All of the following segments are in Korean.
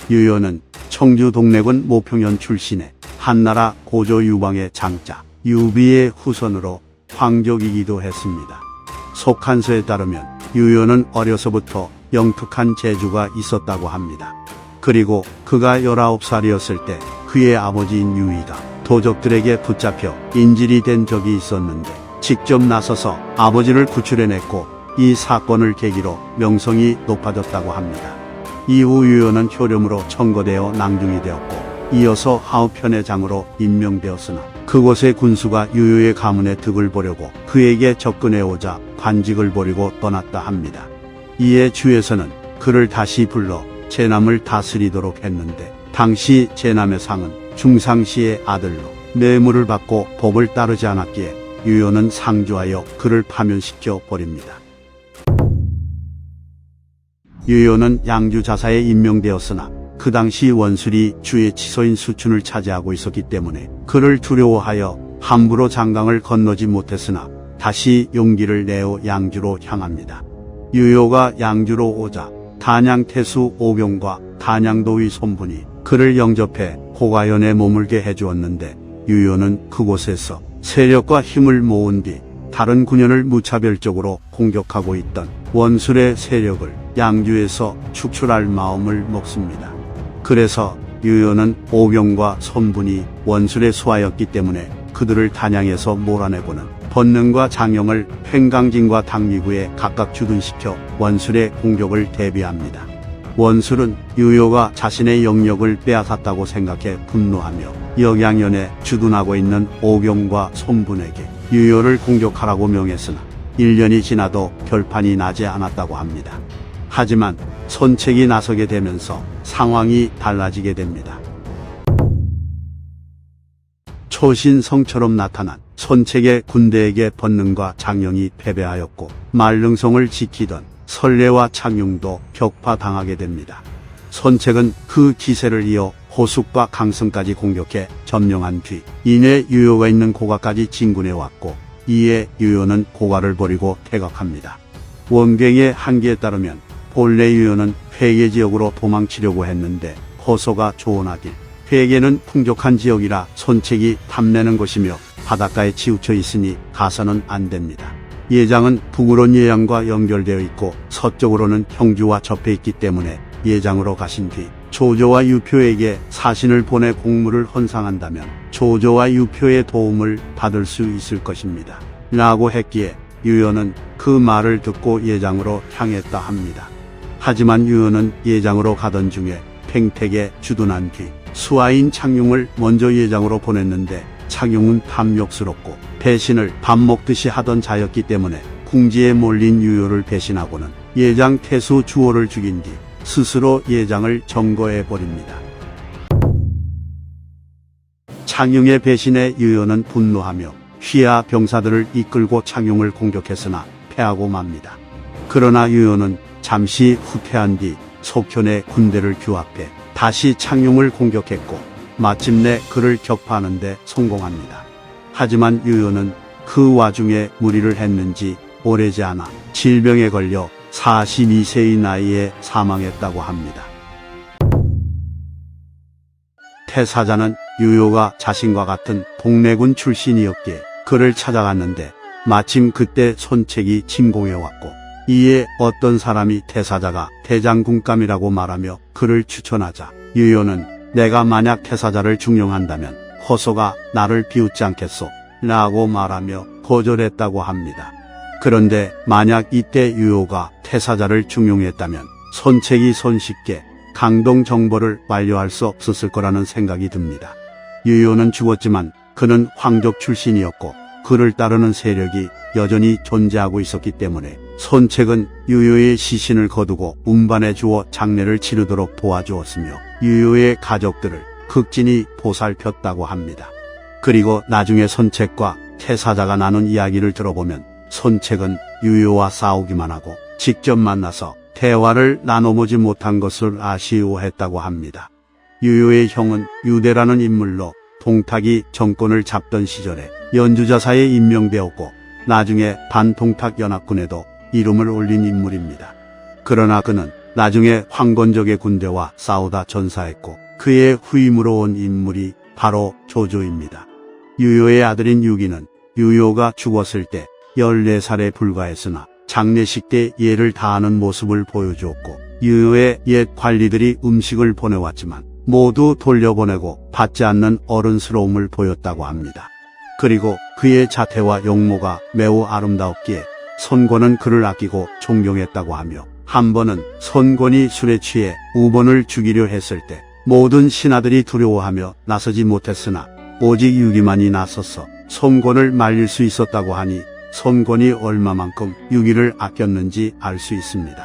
유효는 청주 동래군 모평현 출신의 한나라 고조 유방의 장자 유비의 후손으로 황족이기도 했습니다. 속한서에 따르면 유효는 어려서부터 영특한 재주가 있었다고 합니다. 그리고 그가 19살이었을 때 그의 아버지인 유의가 도적들에게 붙잡혀 인질이 된 적이 있었는데 직접 나서서 아버지를 구출해냈고 이 사건을 계기로 명성이 높아졌다고 합니다. 이후 유효는 효령으로 청거되어 낭중이 되었고 이어서 하우편의 장으로 임명되었으나 그곳의 군수가 유효의 가문의 득을 보려고 그에게 접근해오자 관직을 버리고 떠났다 합니다. 이에 주에서는 그를 다시 불러 제남을 다스리도록 했는데 당시 제남의 상은 중상시의 아들로 뇌물을 받고 법을 따르지 않았기에 유효는 상주하여 그를 파면시켜 버립니다. 유효는 양주 자사에 임명되었으나 그 당시 원술이 주의 치소인 수춘을 차지하고 있었기 때문에 그를 두려워하여 함부로 장강을 건너지 못했으나 다시 용기를 내어 양주로 향합니다. 유효가 양주로 오자 단양태수 오병과 단양도의 손분이 그를 영접해 호가연에 머물게 해주었는데 유효는 그곳에서 세력과 힘을 모은 뒤 다른 군현을 무차별적으로 공격하고 있던 원술의 세력을 양주에서 축출할 마음을 먹습니다. 그래서 유효는 오병과 손분이 원술의 수하였기 때문에 그들을 단양에서 몰아내고는 번능과 장영을 횡강진과 당리구에 각각 주둔시켜 원술의 공격을 대비합니다. 원술은 유효가 자신의 영역을 빼앗았다고 생각해 분노하며 역양연에 주둔하고 있는 오병과 손분에게 유효를 공격하라고 명했으나 1년이 지나도 결판이 나지 않았다고 합니다. 하지만 손책이 나서게 되면서 상황이 달라지게 됩니다. 초신성처럼 나타난 손책의 군대에게 번능과 장영이 패배하였고 말릉성을 지키던 설례와 창용도 격파당하게 됩니다. 손책은 그 기세를 이어 호숙과 강성까지 공격해 점령한 뒤 이내 유효가 있는 고가까지 진군해 왔고 이에 유효는 고가를 버리고 퇴각합니다. 원경의 한기에 따르면 본래 유효는 회계 지역으로 도망치려고 했는데 호소가 조언하길 회계는 풍족한 지역이라 손책이 탐내는 곳이며 바닷가에 치우쳐 있으니 가서는 안 됩니다. 예장은 북으론 예양과 연결되어 있고 서쪽으로는 형주와 접해 있기 때문에 예장으로 가신 뒤 조조와 유표에게 사신을 보내 공물을 헌상한다면 조조와 유표의 도움을 받을 수 있을 것입니다. 라고 했기에 유효는 그 말을 듣고 예장으로 향했다 합니다. 하지만 유효는 예장으로 가던 중에 팽택에 주둔한 뒤 수하인 창용을 먼저 예장으로 보냈는데 창용은 탐욕스럽고 배신을 밥 먹듯이 하던 자였기 때문에 궁지에 몰린 유효를 배신하고는 예장 태수 주호를 죽인 뒤 스스로 예장을 점거해 버립니다. 창용의 배신에 유효는 분노하며 휘하 병사들을 이끌고 창용을 공격했으나 패하고 맙니다. 그러나 유효는 잠시 후퇴한 뒤 속현의 군대를 규합해 다시 창용을 공격했고 마침내 그를 격파하는 데 성공합니다. 하지만 유효는 그 와중에 무리를 했는지 오래지 않아 질병에 걸려 42세의 나이에 사망했다고 합니다. 태사자는 유효가 자신과 같은 동래군 출신이었기에 그를 찾아갔는데 마침 그때 손책이 침공해왔고 이에 어떤 사람이 태사자가 대장군감이라고 말하며 그를 추천하자 유효는 내가 만약 태사자를 중용한다면 호소가 나를 비웃지 않겠소? 라고 말하며 거절했다고 합니다. 그런데 만약 이때 유효가 태사자를 중용했다면 손책이 손쉽게 강동 정벌을 완료할 수 없었을 거라는 생각이 듭니다. 유효는 죽었지만 그는 황족 출신이었고 그를 따르는 세력이 여전히 존재하고 있었기 때문에 손책은 유효의 시신을 거두고 운반해 주어 장례를 치르도록 도와주었으며 유효의 가족들을 극진히 보살폈다고 합니다. 그리고 나중에 손책과 태사자가 나눈 이야기를 들어보면 손책은 유효와 싸우기만 하고 직접 만나서 대화를 나눠보지 못한 것을 아쉬워했다고 합니다. 유효의 형은 유대라는 인물로 동탁이 정권을 잡던 시절에 연주자사에 임명되었고 나중에 반동탁 연합군에도 이름을 올린 인물입니다. 그러나 그는 나중에 황건적의 군대와 싸우다 전사했고 그의 후임으로 온 인물이 바로 조조입니다. 유요의 아들인 유기는 유요가 죽었을 때 14살에 불과했으나 장례식 때 예를 다하는 모습을 보여주었고 유요의 옛 관리들이 음식을 보내왔지만 모두 돌려보내고 받지 않는 어른스러움을 보였다고 합니다. 그리고 그의 자태와 용모가 매우 아름다웠기에 선권은 그를 아끼고 존경했다고 하며 한 번은 선권이 술에 취해 우본을 죽이려 했을 때 모든 신하들이 두려워하며 나서지 못했으나 오직 유기만이 나서서 선권을 말릴 수 있었다고 하니 선권이 얼마만큼 유기를 아꼈는지 알 수 있습니다.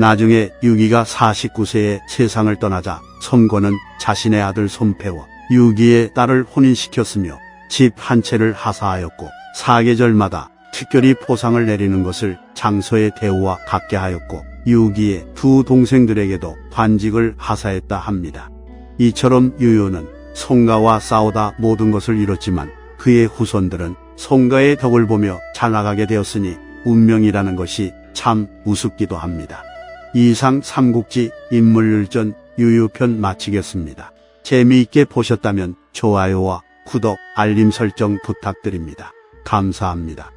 나중에 유기가 49세에 세상을 떠나자 선권은 자신의 아들 손패와 유기의 딸을 혼인시켰으며 집 한 채를 하사하였고 사계절마다 특별히 포상을 내리는 것을 장서의 대우와 같게 하였고 유기의 두 동생들에게도 관직을 하사했다 합니다. 이처럼 유요는 송가와 싸우다 모든 것을 잃었지만 그의 후손들은 송가의 덕을 보며 잘 나가게 되었으니 운명이라는 것이 참 우습기도 합니다. 이상 삼국지 인물열전 유유편 마치겠습니다. 재미있게 보셨다면 좋아요와 구독, 알림 설정 부탁드립니다. 감사합니다.